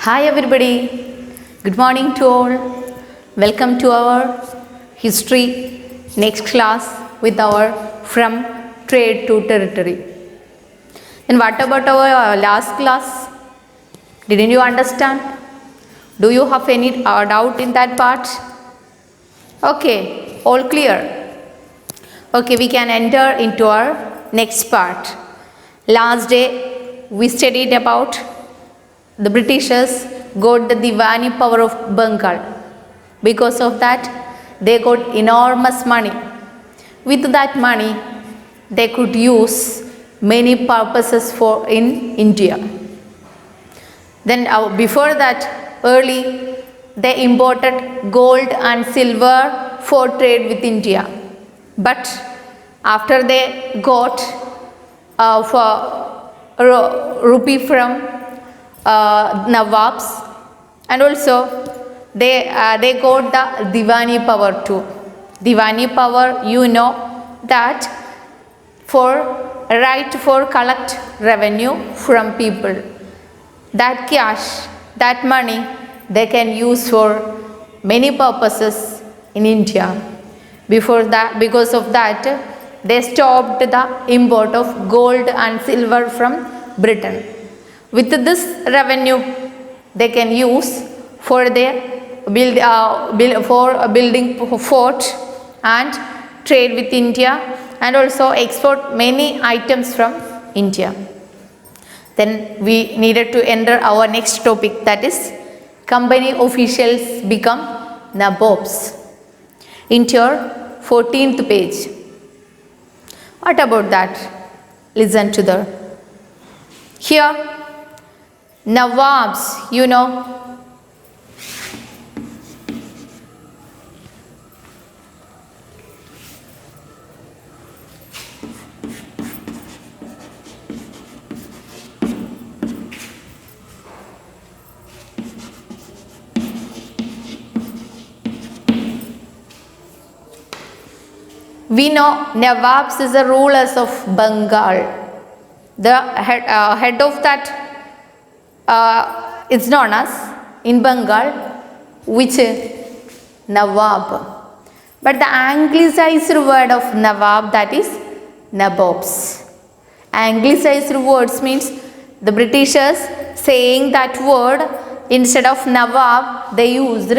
Hi everybody, good morning to all. Welcome to our history next class with our from trade to territory. And what about our last class? Didn't you understand? Do you have any doubt in that part? Okay, all clear. Okay, we can enter into our next part. Last day we studied about the Britishers got the Diwani power of Bengal. Because of that, they got enormous money. With that money, they could use many purposes for in India. Then before that, early, they imported gold and silver for trade with India. But after they got rupee from Nawabs, and also they got the Diwani power too. Diwani power, you know that for right for collect revenue from people. That cash, that money, they can use for many purposes in India. Before that, because of that, they stopped the import of gold and silver from Britain. With this revenue, they can use for their building fort and trade with India, and also export many items from India. Then we needed to enter our next topic, that is company officials become nabobs. Into your 14th page. What about that? Listen to the here. Nawabs, you know, we know Nawabs is the rulers of Bengal. The head of that it's known as in Bengal which Nawab. But the anglicized word of Nawab, that is nabobs. Anglicized words means the Britishers saying that word instead of Nawab they used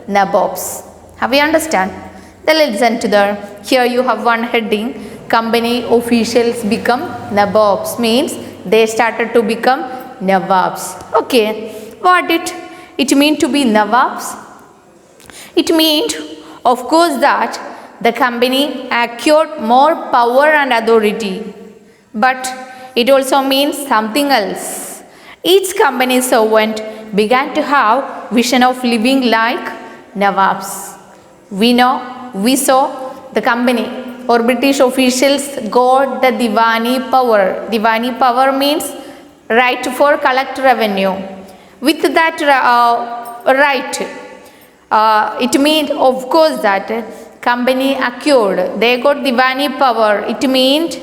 nabobs. Have you understand? Then listen to the here you have one heading, company officials become nabobs, means they started to become Nawabs. Okay, what did it mean to be Nawabs? It meant, of course, that the company acquired more power and authority, but it also means something else. Each company servant began to have vision of living like Nawabs. We saw the company or British officials got the Diwani power. Diwani power means right for collect revenue. With that right, it means of course that company acquired, they got Diwani power. It means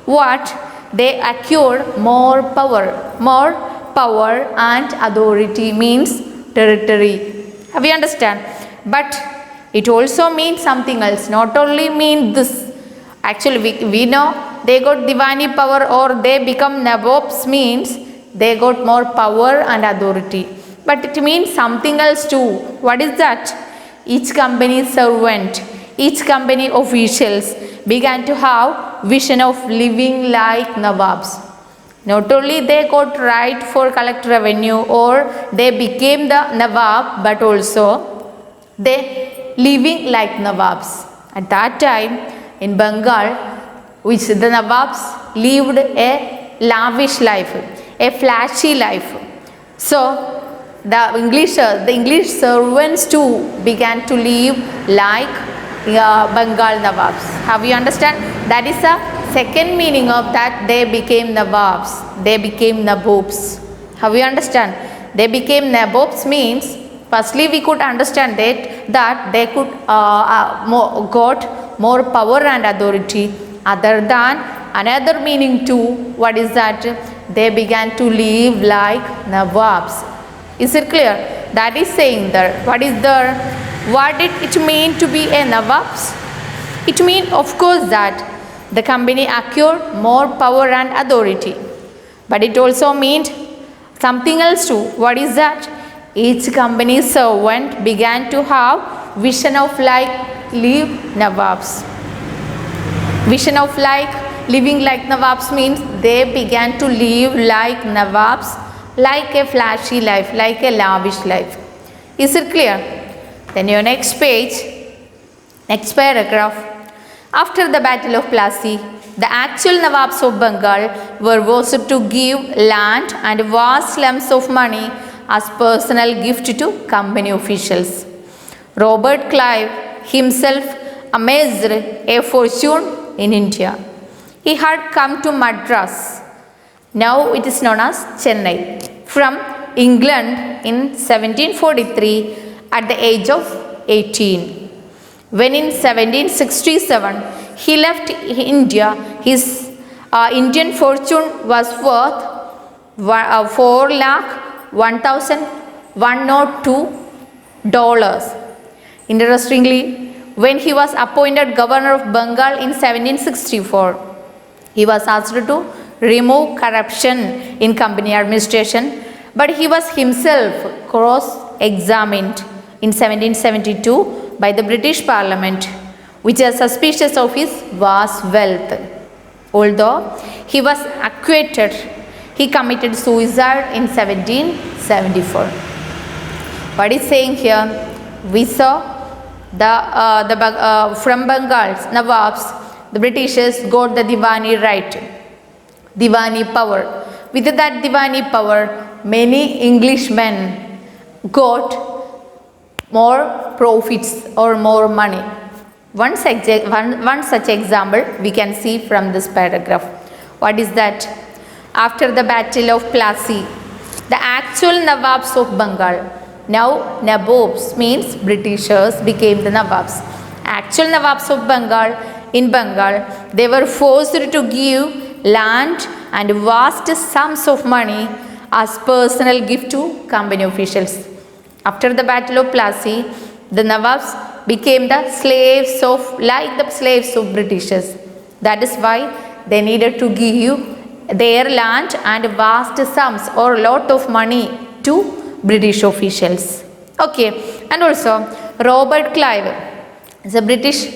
what? They acquired more power and authority means territory. Have you understand? But it also means something else. Not only mean this. Actually, we know they got Diwani power or they become nabobs means they got more power and authority. But it means something else too. What is that? Each company servant, each company officials began to have vision of living like Nawabs. Not only they got right for collect revenue or they became the Nawab, but also they living like Nawabs. At that time in Bengal, which the Nawabs lived a lavish life, a flashy life. So the English servants too began to live like Bengal Nawabs. Have you understand? That is the second meaning of that they became Nawabs. They became Nabobs. Have you understand? They became Nabobs means firstly we could understand that they could got more power and authority. Other than another meaning too, what is that? They began to live like Nawabs. Is it clear? That is saying there. What is there? What did it mean to be a Nawabs? It means, of course, that the company acquired more power and authority. But it also meant something else too. What is that? Each company servant began to have vision of live Nawabs. Vision of living like Nawabs means they began to live like Nawabs, like a flashy life, like a lavish life. Is it clear? Then your next page, next paragraph. After the Battle of Plassey, the actual Nawabs of Bengal were forced to give land and vast lumps of money as personal gift to company officials. Robert Clive himself amassed a fortune in India. He had come to Madras, now it is known as Chennai, from England in 1743 at the age of 18. When in 1767 he left India, his Indian fortune was worth 4,01,102 dollars. Interestingly, when he was appointed governor of Bengal in 1764, he was asked to remove corruption in company administration, but he was himself cross-examined in 1772 by the British Parliament, which was suspicious of his vast wealth. Although he was acquitted, he committed suicide in 1774. What is saying here? We saw from Bengal's Nawabs, the Britishers got the Diwani right, Diwani power. With that Diwani power, many Englishmen got more profits or more money. One such example we can see from this paragraph. What is that? After the Battle of Plassey, the actual Nawabs of Bengal, now Nabobs means Britishers became the Nawabs. Actual Nawabs of Bengal, in Bengal, they were forced to give land and vast sums of money as personal gift to company officials. After the Battle of Plassey, the Nawabs became the slaves of Britishers. That is why they needed to give their land and vast sums or lot of money to British officials. Okay, and also Robert Clive is a British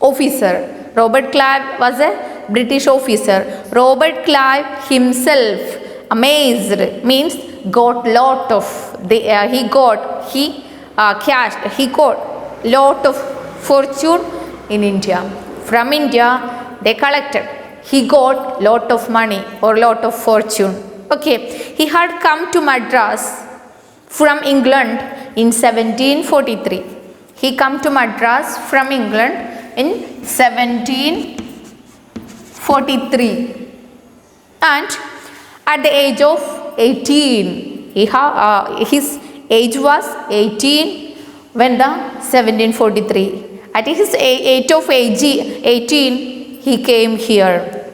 officer. Robert Clive was a British officer. Robert Clive himself amazed means got lot of he got lot of fortune in India. From India they collected. He got lot of money or lot of fortune. Okay, he had come to Madras from England in 1743. He come to Madras from England in 1743, and at the age of 18, his age was 18 when the 1743. At his age of 18, he came here.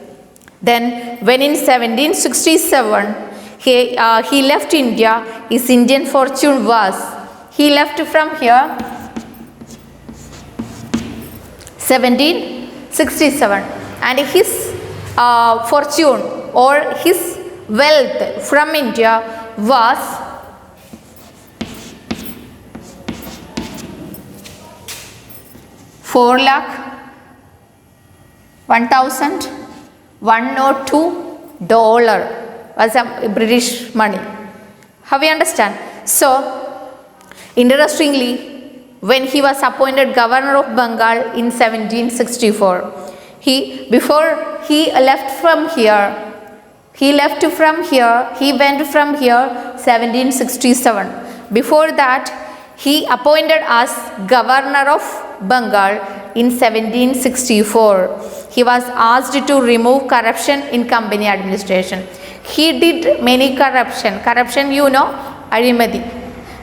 Then when in 1767 he left India, his Indian fortune was, he left from here 1767, and his fortune or his wealth from India was 4,01,102 dollar was a British money. How we understand? So, interestingly, when he was appointed governor of Bengal in 1764, before he left from here, he went from here 1767. Before that, he appointed as governor of Bengal in 1764. He was asked to remove corruption in company administration. He did many corruption. Corruption, you know, Arimadi.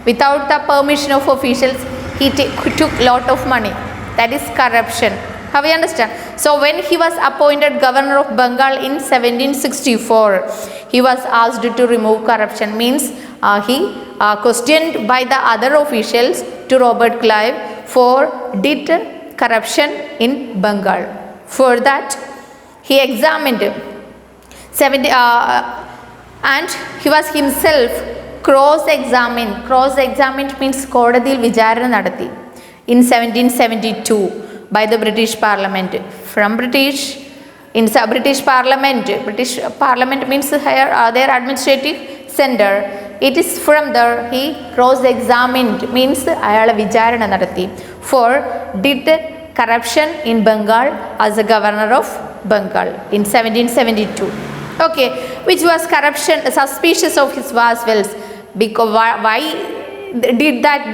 Without the permission of officials, he took lot of money. That is corruption. Have you understand? So when he was appointed governor of Bengal in 1764, he was asked to remove corruption. Means he questioned by the other officials to Robert Clive for did corruption in Bengal. For that, he examined 70 and he was himself cross-examined. Cross-examined means കോടതിയിൽ വിചാരണ നടത്തി in 1772 by the British Parliament. From British Parliament means their administrative center. It is from there he cross-examined means അയാളെ വിചാരണ നടത്തി for did corruption in Bengal as a governor of Bengal in 1772. Okay, which was corruption suspicious of his vast wealth. Because why did that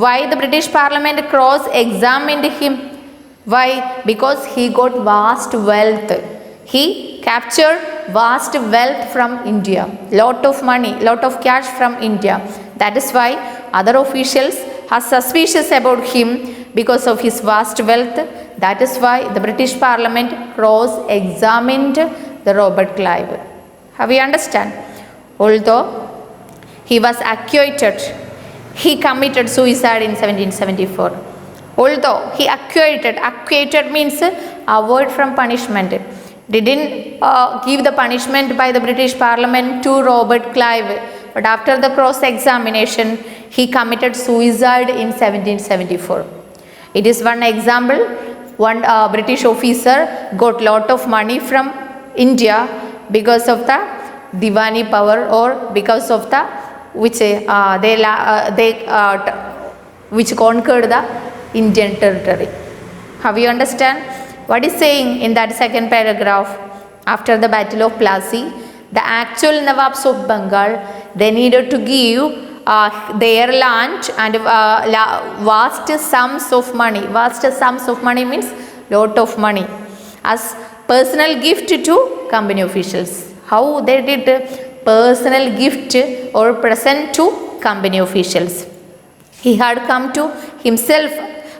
why the British Parliament cross-examined him? Why? Because he got vast wealth. He captured vast wealth from India. Lot of money, lot of cash from India. That is why other officials are suspicious about him because of his vast wealth. That is why the British Parliament cross-examined the Robert Clive. Have you understand? Although he was acquitted, he committed suicide in 1774. Although he acquitted means avoid from punishment. Didn't give the punishment by the British Parliament to Robert Clive. But after the cross-examination, he committed suicide in 1774. It is one example. One British officer got lot of money from India because of the Diwani power or because of the which which conquered the Indian territory. Have you understand? What is saying in that second paragraph? After the Battle of Plassey, the actual Nawabs of Bengal, they needed to give their land and vast sums of money. Vast sums of money means lot of money as personal gift to company officials. How they did personal gift or present to company officials. He had come to himself,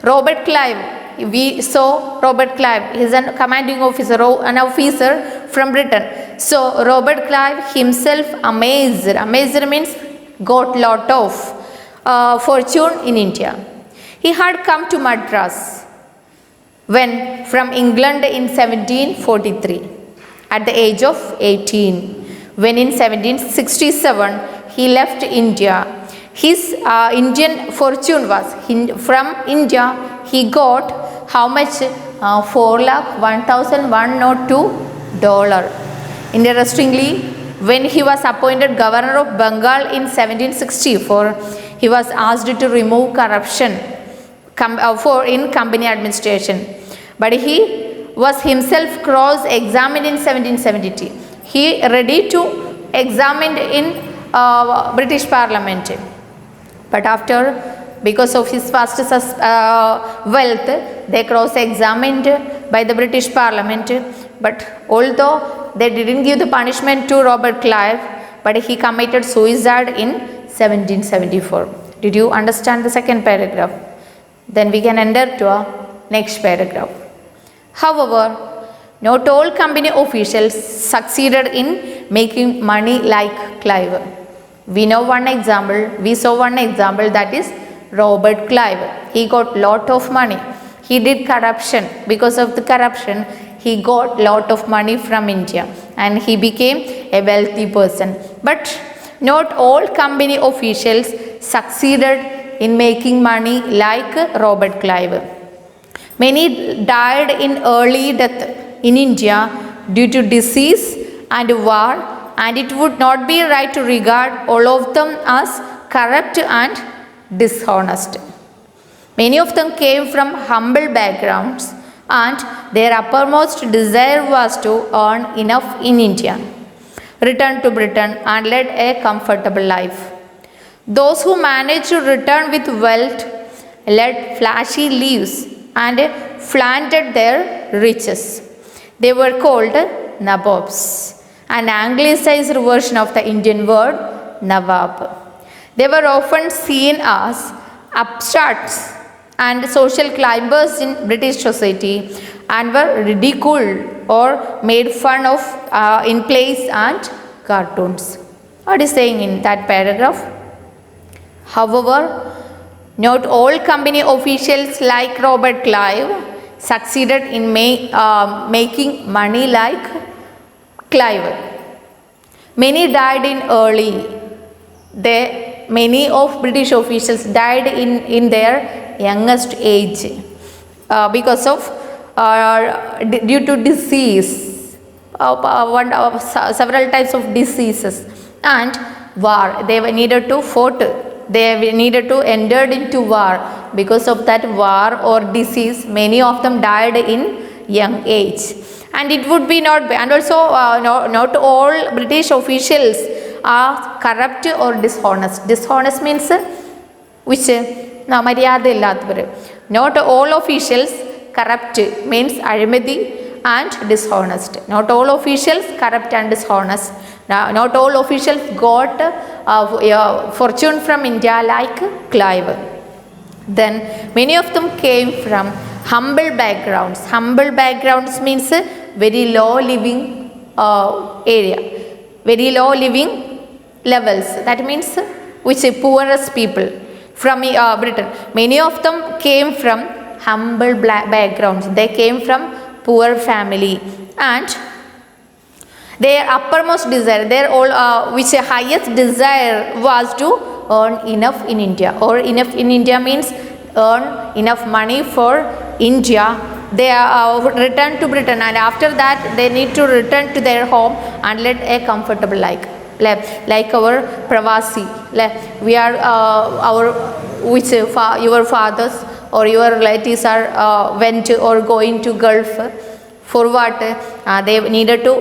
Robert Clive. We saw Robert Clive. He is a commanding officer, an officer from Britain. So Robert Clive himself amazed. Amazed means got lot of fortune in India. He had come to Madras when from England in 1743 at the age of 18. When in 1767 he left India. His Indian fortune was from India. He got how much? $4,01,102. Interestingly, when he was appointed governor of Bengal in 1764, he was asked to remove corruption in company administration. But he was himself cross-examined in 1772. He ready to examine in British Parliament. But after, because of his vast wealth, they cross-examined by the British Parliament. But although they didn't give the punishment to Robert Clive, but he committed suicide in 1774. Did you understand the second paragraph? Then we can enter to a next paragraph. However, not all company officials succeeded in making money like Clive. We saw one example, that is Robert Clive. He got lot of money. He did corruption. Because of the corruption, he got lot of money from India and he became a wealthy person. But not all company officials succeeded in making money like Robert Clive. Many died in early death in India due to disease and war, and it would not be right to regard all of them as corrupt and dishonest. Many of them came from humble backgrounds and their uppermost desire was to earn enough in India, return to Britain and led a comfortable life. Those who managed to return with wealth led flashy lives and flaunted their riches. They were called Nabobs, an anglicized version of the Indian word Nawab. They were often seen as upstarts and social climbers in British society, and were ridiculed or made fun of in plays and cartoons. What is saying in that paragraph? However, not all company officials like Robert Clive succeeded in making money like Clive. Many died in early. Many of British officials died in their youngest age because of due to disease, several types of diseases and war. They needed to fought. They needed to enter into war. Because of that war or disease, many of them died in young age. And it would be not, and also not all British officials are corrupt or dishonest. Dishonest means which not all officials corrupt means അഴിമതി and dishonest. Not all officials corrupt and dishonest. Not all officials got fortune from India like Clive. Then many of them came from humble backgrounds. Humble backgrounds means very low living area, very low living levels. That means which poorest people from Britain. Many of them came from humble backgrounds. They came from poor family, and their uppermost desire, their all which highest desire was to earn enough in India. Or enough in India means earn enough money for India. They return to Britain, and after that they need to return to their home and lead a comfortable life. Like our Pravasi, we are our which your fathers or your relatives are went or going to Gulf for what? They needed to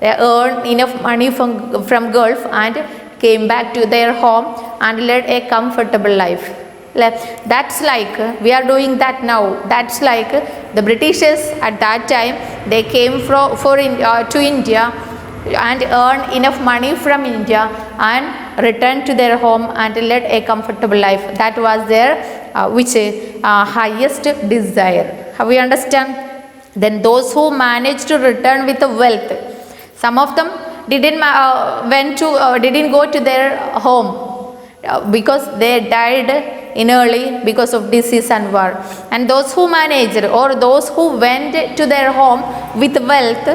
earn enough money from Gulf and came back to their home and led a comfortable life. That's like we are doing that now. That's like the Britishers at that time, they came to India and earned enough money from India and returned to their home and led a comfortable life. That was their highest desire. Have we understand? Then those who managed to return with wealth, some of them didn't go to their home because they died in early because of disease and war. And those who managed or those who went to their home with wealth,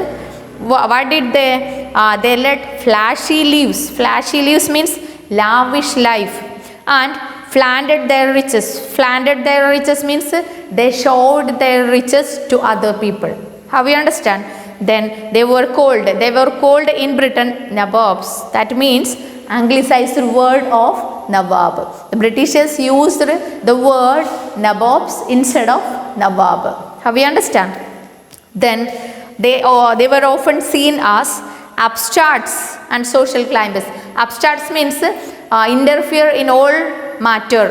what did they? They led flashy lives. Flashy lives means lavish life, and flaunted their riches. Flaunted their riches means they showed their riches to other people. How we understand? Then they were called in Britain nabobs. That means anglicized word of nawab. The Britishers used the word nabobs instead of nawab. How we understand? Then they were often seen as upstarts and social climbers. Upstarts means interfere in all matter,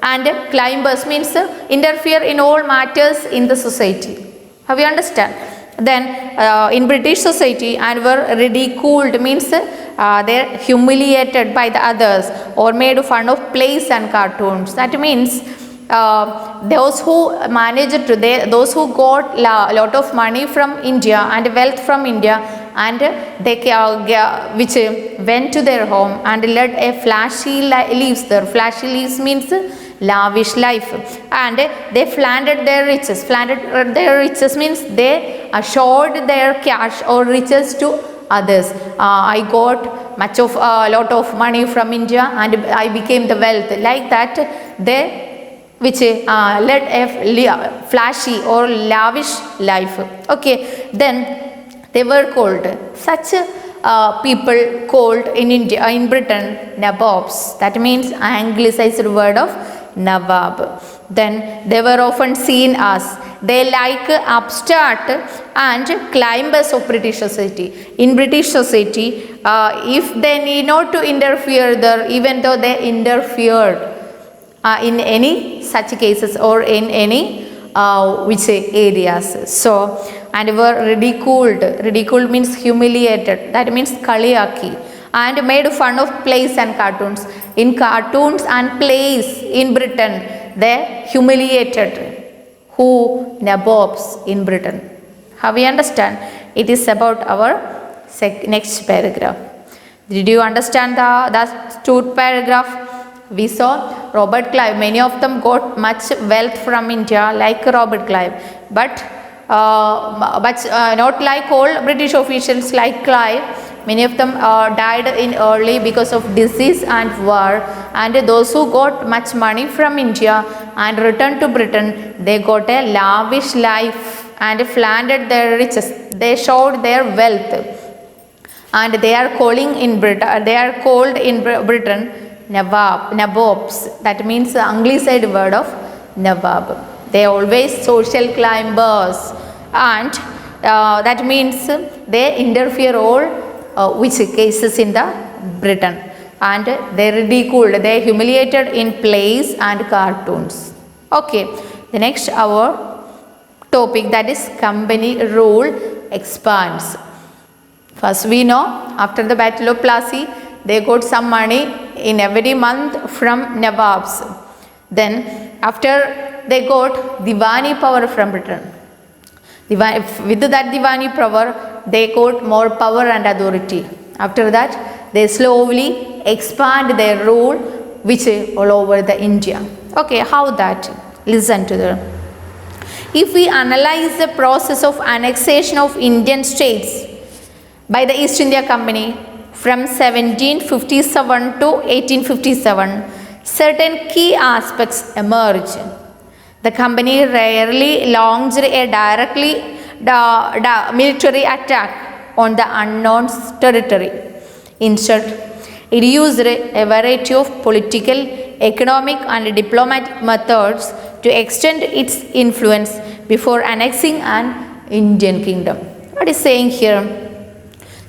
and climbers means interfere in all matters in the society. How we understand? Then in British society, and were ridiculed means they are humiliated by the others or made fun of plays and cartoons. That means those who managed to those who got lot of money from India and wealth from India, and they which went to their home and led a flashy lives there. Flashy lives means lavish life, and they flaunted their riches. Flaunted their riches means they assured their cash or riches to others. I got lot of money from India and I became the wealth. Like that, they which led a flashy or lavish life. Okay, then they were called such people called in India, in Britain, nabobs. That means anglicized word of nawab. Then they were often seen as they like upstart and climbers of British society. In British society, if they need not to interfere there, even though they interfered in any such cases or in any which areas. So, and were ridiculed. Ridiculed means humiliated. That means kaliyaki. And made fun of plays and cartoons. In cartoons and plays in Britain, they humiliated who? Nabobs in Britain. How we understand? It is about our next paragraph. Did you understand that two paragraph? We saw Robert Clive. Many of them got much wealth from India, like Robert Clive, but not like all British officials like Clive. Many of them died in early because of disease and war, and those who got much money from India and returned to Britain, they got a lavish life and flaunted their riches. They showed their wealth, and they are calling in Britain. They are called in Britain Nabobs. That means the Anglicized word of Nawab. They are always social climbers, and that means they interfere all which cases in the Britain, and they ridiculed, they humiliated in plays and cartoons. Okay, the next our topic, that is company rule expands. First we know, after the Battle of Plassey, they got some money in every month from Nawabs. Then after they got Diwani power from Britain. With that Diwani power, they got more power and authority. After that, they slowly expand their rule, which all over the India. Okay, how that? Listen to them. If we analyze the process of annexation of Indian states by the East India Company from 1757 to 1857, certain key aspects emerge. The company rarely launched a directly military attack on the unknown territory. Instead, it used a variety of political, economic and diplomatic methods to extend its influence before annexing an Indian kingdom. What is saying here?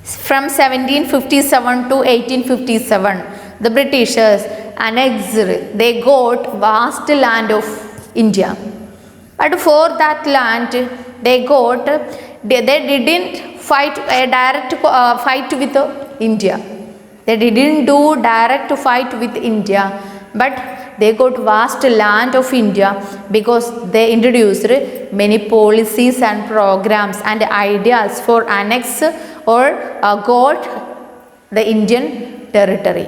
From 1757 to 1857, the Britishers annexed, they got vast land of India. But for that land, they didn't fight a direct fight with India. They didn't do direct fight with India, but they got vast land of India because they introduced many policies and programs and ideas for annex or got the Indian territory.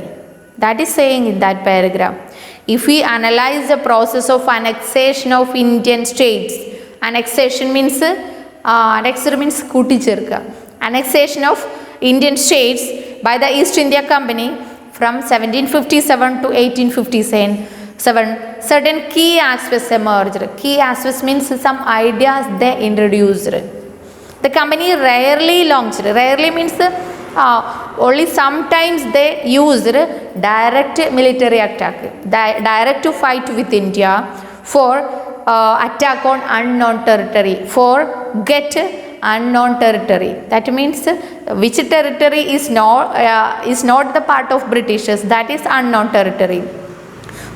That is saying in that paragraph. If we analyze the process of annexation of Indian states, annexation means kuticherka. Annexation of Indian states by the East India Company from 1757 to 1857, certain key aspects emerged. Key aspects means some ideas they introduced. The company rarely launched. Rarely means only sometimes they used direct military attack, direct to fight with India for attack on unknown territory, for get unknown territory. That means which territory is not the part of Britishers, that is unknown territory.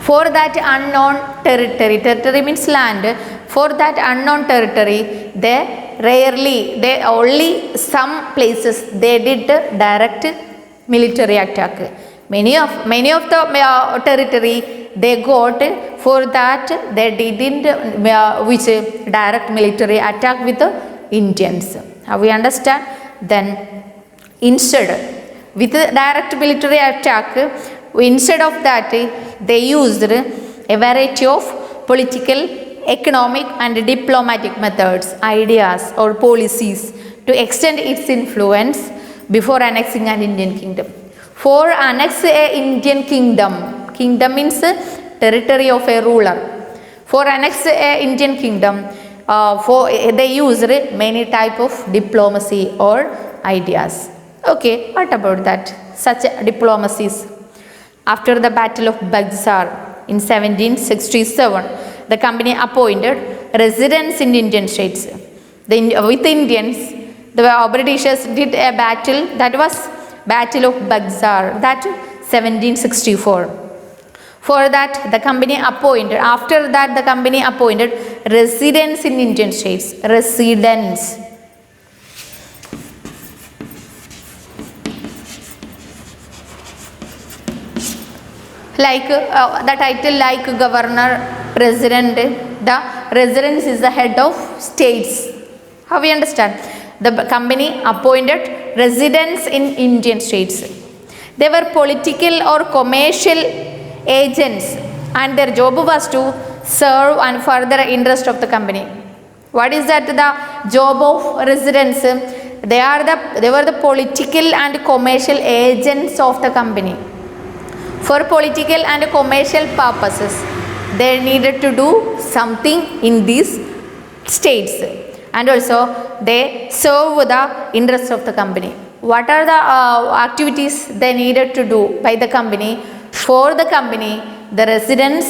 For that unknown territory means land. For that unknown territory, they only some places they did direct military attack. Many of the territory they got, for that they didn't which direct military attack with the Indians. How we understand? Then instead with direct military attack, instead of that they used a variety of political, economic and diplomatic methods, ideas or policies to extend its influence before annexing an Indian kingdom. For annex a Indian kingdom, kingdom means territory of a ruler. For annex a Indian kingdom, they used many type of diplomacy or ideas. Okay, what about that? Such diplomacies. After the Battle of Buxar in 1767, the company appointed residents in Indian states. With Indians, the Britishers did a battle, that was Battle of Buxar, that 1764. For that, the company appointed, after that the company appointed residents in Indian states. Residents. Like the title like governor, president. The residence is the head of states. How we understand? The company appointed residents in Indian states. They were political or commercial agents and their job was to serve and further interest of the company. What is that? The job of residents? They were the political and commercial agents of the company. For political and commercial purposes, they needed to do something in these states, and also they serve the interests of the company. What are the activities they needed to do by the company? For the company, the residents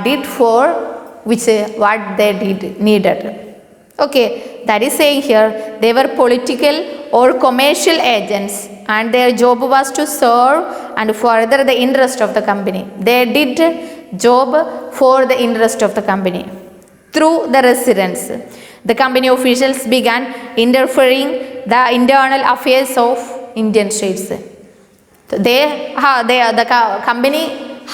did for which what they needed. Okay, that is saying here they were political or commercial agents and their job was to serve and further the interest of the company. They did job for the interest of the company. Through the residents, the company officials began interfering the internal affairs of Indian states. The company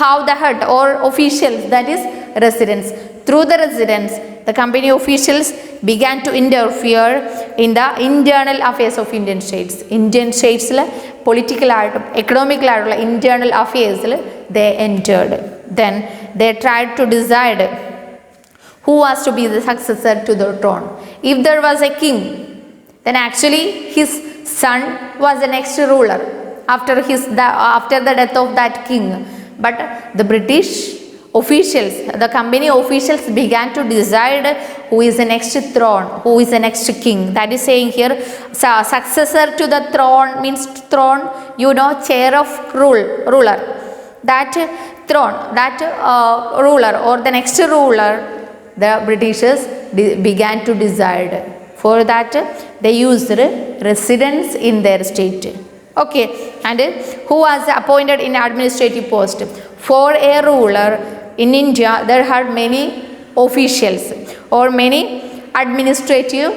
have the head or officials, that is residents. Through the residents, the company officials began to interfere in the internal affairs of Indian states. Indian states political economic internal affairs they entered. Then they tried to decide who was to be the successor to the throne. If there was a king, then actually his son was the next ruler after the death of that king. But the British officials, the company officials began to decide who is the next throne, who is the next king. That is saying here, successor to the throne means throne, chair of ruler. That throne, that ruler or the next ruler, the Britishers began to decide. For that, they used residents in their state. Okay, and who was appointed in administrative post? For a ruler in India, there are many officials or many administrative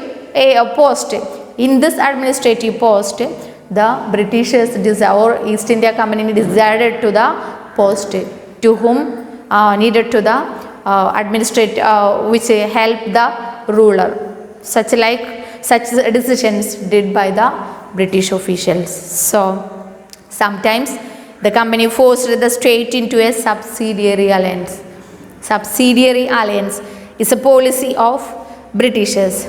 posts. In this administrative post, the Britishers or East India Company decided to the post to whom needed to the administrate which help the ruler. Such decisions did by the British officials. So sometimes the company forced the state into a subsidiary alliance. Subsidiary alliance is a policy of Britishers.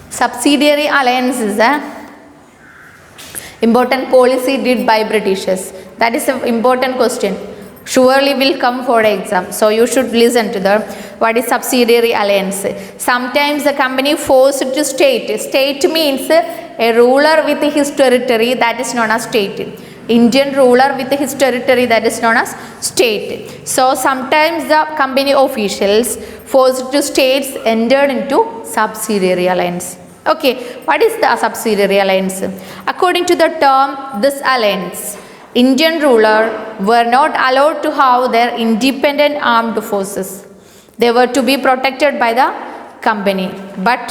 Subsidiary alliance is a important policy did by Britishers. That is an important question. Surely will come for exam. So you should listen to the what is subsidiary alliance. Sometimes the company forced to state. State means a ruler with his territory, that is known as state. Indian ruler with his territory, that is known as state. So sometimes the company officials forced to states entered into subsidiary alliance. Okay, what is the subsidiary alliance? According to the term, this alliance, Indian ruler were not allowed to have their independent armed forces. They were to be protected by the company. But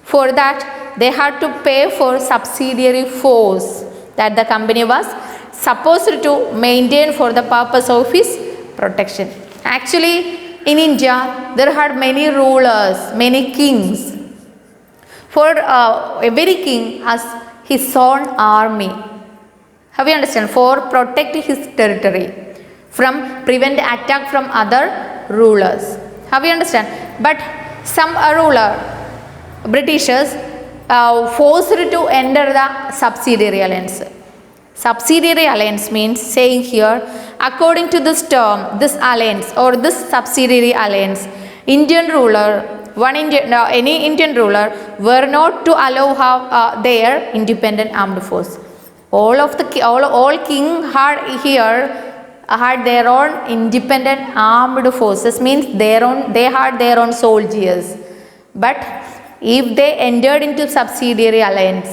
for that, they had to pay for subsidiary force that the company was supposed to maintain for the purpose of his protection. Actually, in India, there are many rulers, many kings. For every king has his own army. Have you understand? For protect his territory from prevent attack from other rulers. Have you understand? But some ruler, Britishers, forced to enter the subsidiary alliance. Subsidiary alliance means saying here, according to this term, this alliance or this subsidiary alliance, Indian ruler, any Indian ruler were not to allow their independent armed force. All king had here had their own independent armed forces, means they had their own soldiers. But if they entered into subsidiary alliance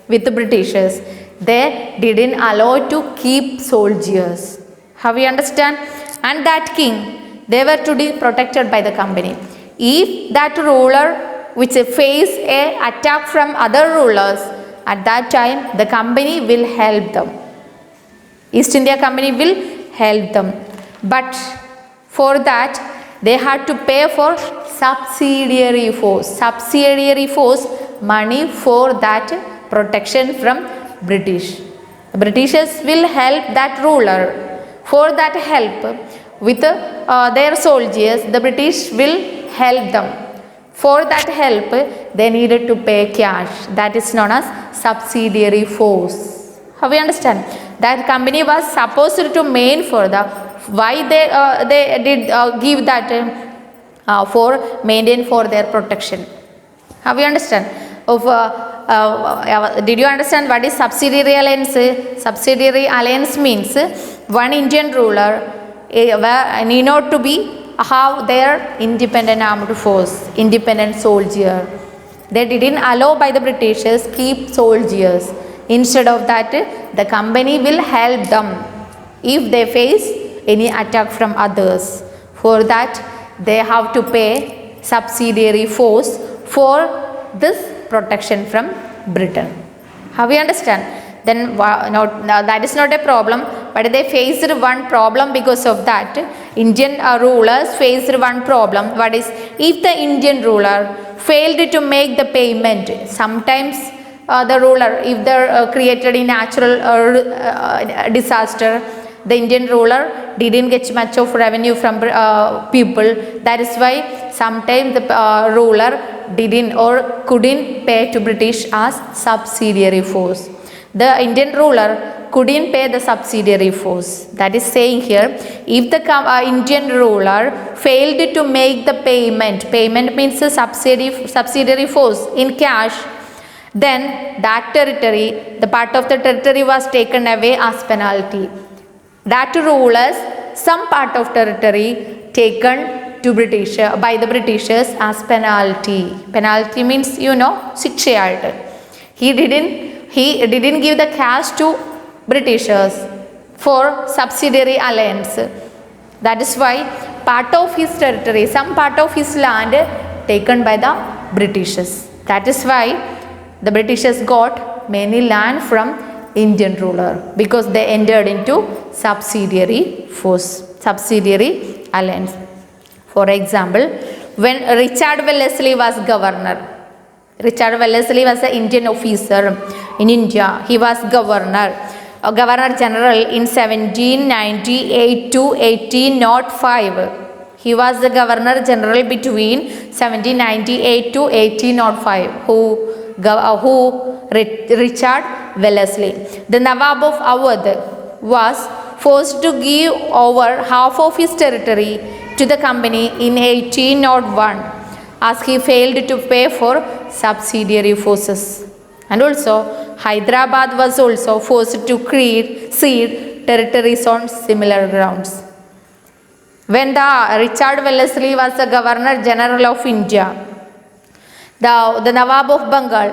with the Britishers, they didn't allow to keep soldiers. Have you understand? And that king, they were to be protected by the company. If that ruler which face a attack from other rulers, at that time the company will help them. East India Company will help them. But for that they had to pay for subsidiary force. Subsidiary force money for that protection from British. The Britishers will help that ruler. For that help with their soldiers, the British will help them. For that help they needed to pay cash. That is known as subsidiary force. How we understand? That company was supposed to main for the why they did give that for maintain for their protection. How we understand? Did you understand what is subsidiary alliance? Subsidiary alliance means one Indian ruler need not to be have their independent armed force, independent soldier. They didn't allow by the Britishers keep soldiers. Instead of that, the company will help them if they face any attack from others. For that they have to pay subsidiary force for this protection from Britain. How we understand? Then that is not a problem, but they faced one problem. Because of that, Indian rulers faced one problem. What is, if the Indian ruler failed to make the payment, sometimes the ruler, if they created a natural disaster, the Indian ruler didn't get much of revenue from people. That is why sometimes the ruler didn't or couldn't pay to British as subsidiary force. The Indian ruler couldn't pay the subsidiary force. That is saying here, if the Indian ruler failed to make the payment means a subsidiary force in cash, then that territory, the part of the territory was taken away as penalty. That rulers, some part of territory taken to British by the Britishers as penalty. Penalty means, you know, ശിക്ഷയായിട്ട്. He didn't give the cash to Britishers for subsidiary alliance. That is why part of his territory, some part of his land taken by the Britishers. That is why the Britishers got many land from Indian ruler, because they entered into subsidiary force, subsidiary alliance. For example, when Richard Wellesley was governor, Richard Wellesley was an Indian officer in India. He was governor general in 1798 to 1805. He was the governor general between 1798 to 1805. Who Richard Wellesley. The Nawab of Awadh was forced to give over half of his territory to the company in 1801, as he failed to pay for subsidiary forces. And also Hyderabad was also forced to cede territories on similar grounds. When the Richard Wellesley was the Governor General of India, the Nawab of Bengal,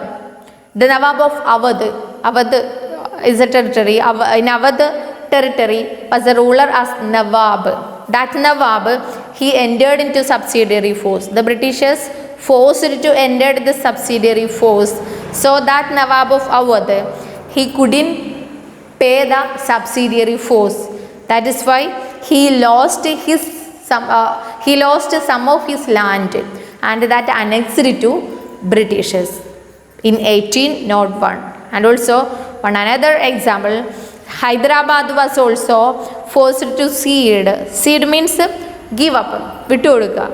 the Nawab of Awadh is a territory. In Awadh territory was a ruler as Nawab. That Nawab, he entered into subsidiary force. The Britishers forced to enter the subsidiary force. So that Nawab of Awadh, he couldn't pay the subsidiary force. That is why he lost some of his land, and that annexed to Britishers in 1801. And also another example, Hyderabad was also forced to cede. Cede means give up, vittu kodukka,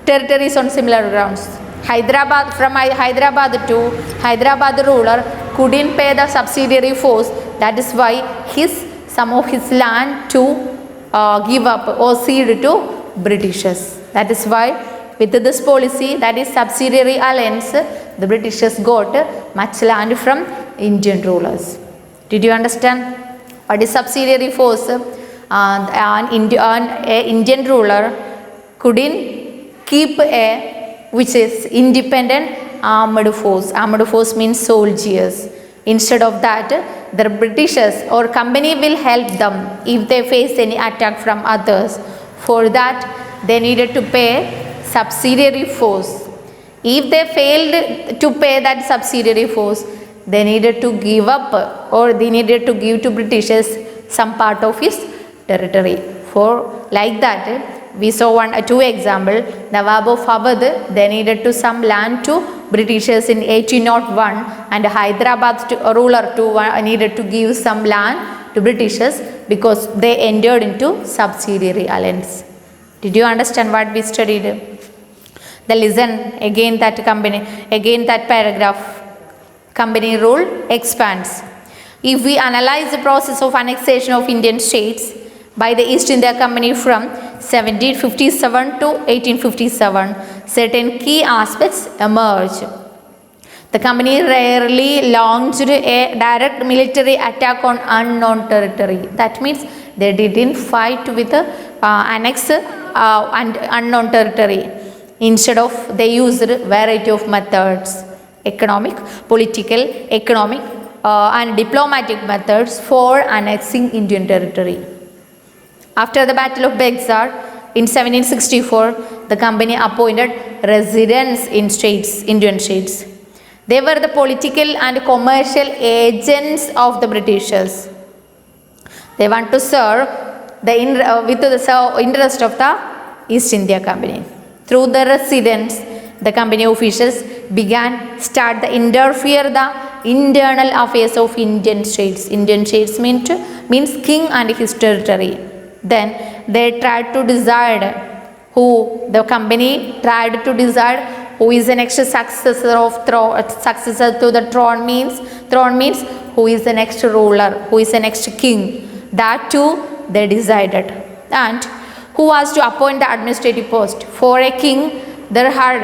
territories on similar grounds. From Hyderabad to Hyderabad ruler couldn't pay the subsidiary force. That is why some of his land to give up or cede to Britishers. That is why with this policy, that is subsidiary alliance, the Britishers got much land from Indian rulers. Did you understand what is subsidiary force? An Indian ruler couldn't keep which is independent armed force. Armed force means soldiers. Instead of that, the Britishers or company will help them if they face any attack from others. For that, they needed to pay subsidiary force. If they failed to pay that subsidiary force, they needed to give up or they needed to give to Britishers some part of his territory. For like that, we saw two example. Nawab of Awadh, they needed to some land to Britishers in 1801, and Hyderabad ruler needed to give some land to Britishers because they entered into subsidiary alliance. Did you understand what we studied? Then listen again that company, again that paragraph. Company rule expands. If we analyze the process of annexation of Indian states by the East India Company from 1757 to 1857, certain key aspects emerge. The company rarely launched a direct military attack on unknown territory. That means they didn't fight with annex and unknown territory. Instead of, they used variety of methods, economic, political, economic and diplomatic methods for annexing Indian territory. After the Battle of Bexar in 1764, the company appointed residents in states, Indian states. They were the political and commercial agents of the Britishers. They want to serve with the interest of the East India Company. Through the residents, the company officials start to interfere the internal affairs of Indian states. Indian states means king and his territory. Then they tried to decide the company tried to decide who is the next successor to the throne means who is the next ruler, who is the next king. That too they decided. And who was to appoint the administrative post? For a king, there had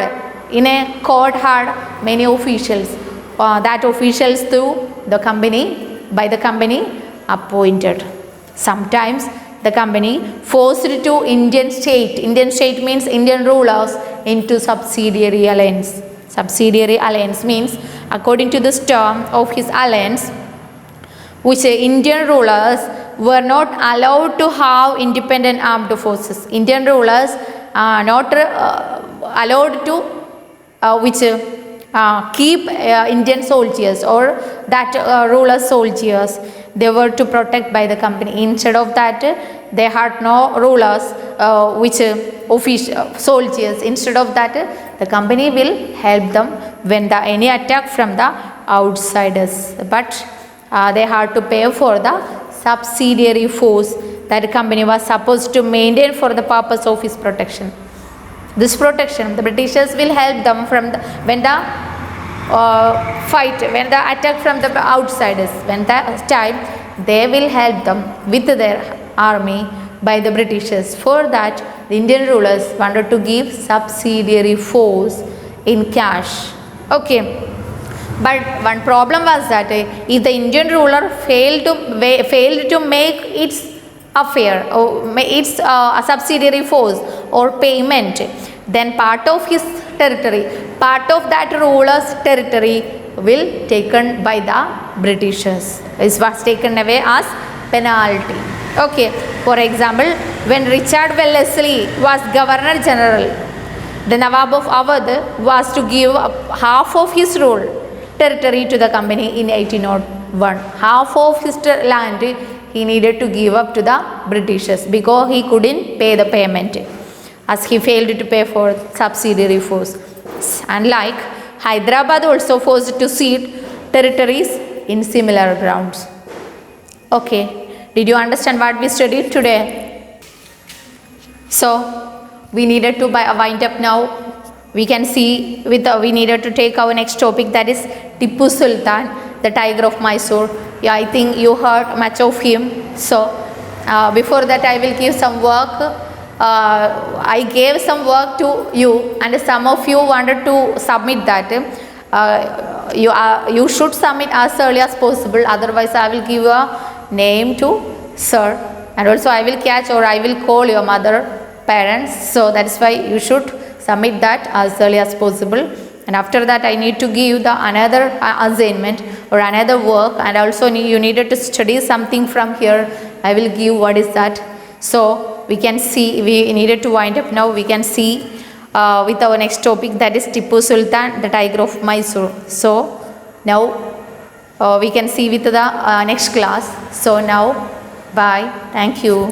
in a court had many officials. That officials through the company, by the company appointed. Sometimes the company forced to Indian state. Indian state means Indian rulers into subsidiary alliance. Subsidiary alliance means according to this term of his alliance, which Indian rulers were not allowed to have independent armed forces. Indian rulers are not allowed to keep Indian soldiers or that ruler soldiers. They were to protect by the company. Instead of that, they had no rulers soldiers. Instead of that, the company will help them when any attack from the outsiders. But they had to pay for the subsidiary force that the company was supposed to maintain for the purpose of his protection. This protection, the Britishers will help them when the attack from the outsiders. When that time, they will help them with their army by the Britishers. For that, the Indian rulers wanted to give subsidiary force in cash. Okay. But one problem was that if the Indian ruler failed to make its affair or its subsidiary force or payment, then part of his territory, part of that ruler's territory will taken by the Britishers. It was taken away as penalty. Okay. For example, when Richard Wellesley was Governor General, the Nawab of Awadh was to give half of his rule territory to the company in 1801. Half of his land he needed to give up to the Britishers because he couldn't pay the payment as he failed to pay for subsidiary force. And like Hyderabad also forced to cede territories in similar grounds. Okay, did you understand what we studied today? So we needed to wind up now. We can see we needed to take our next topic, that is Tipu Sultan, the Tiger of Mysore. Yeah, I think you heard much of him. So before that, I will give some work. I gave some work to you, and some of you wanted to submit that. You should submit as early as possible. Otherwise, I will give a name to sir, and also I will catch or I will call your mother, parents. So that's why you should submit that as early as possible. And after that, I need to give the another assignment or another work, and also you needed to study something from here. I will give what is that. So we can see, we needed to wind up now. We can see with our next topic, that is Tipu Sultan, the Tiger of Mysore. So now we can see with the next class. So now bye, thank you.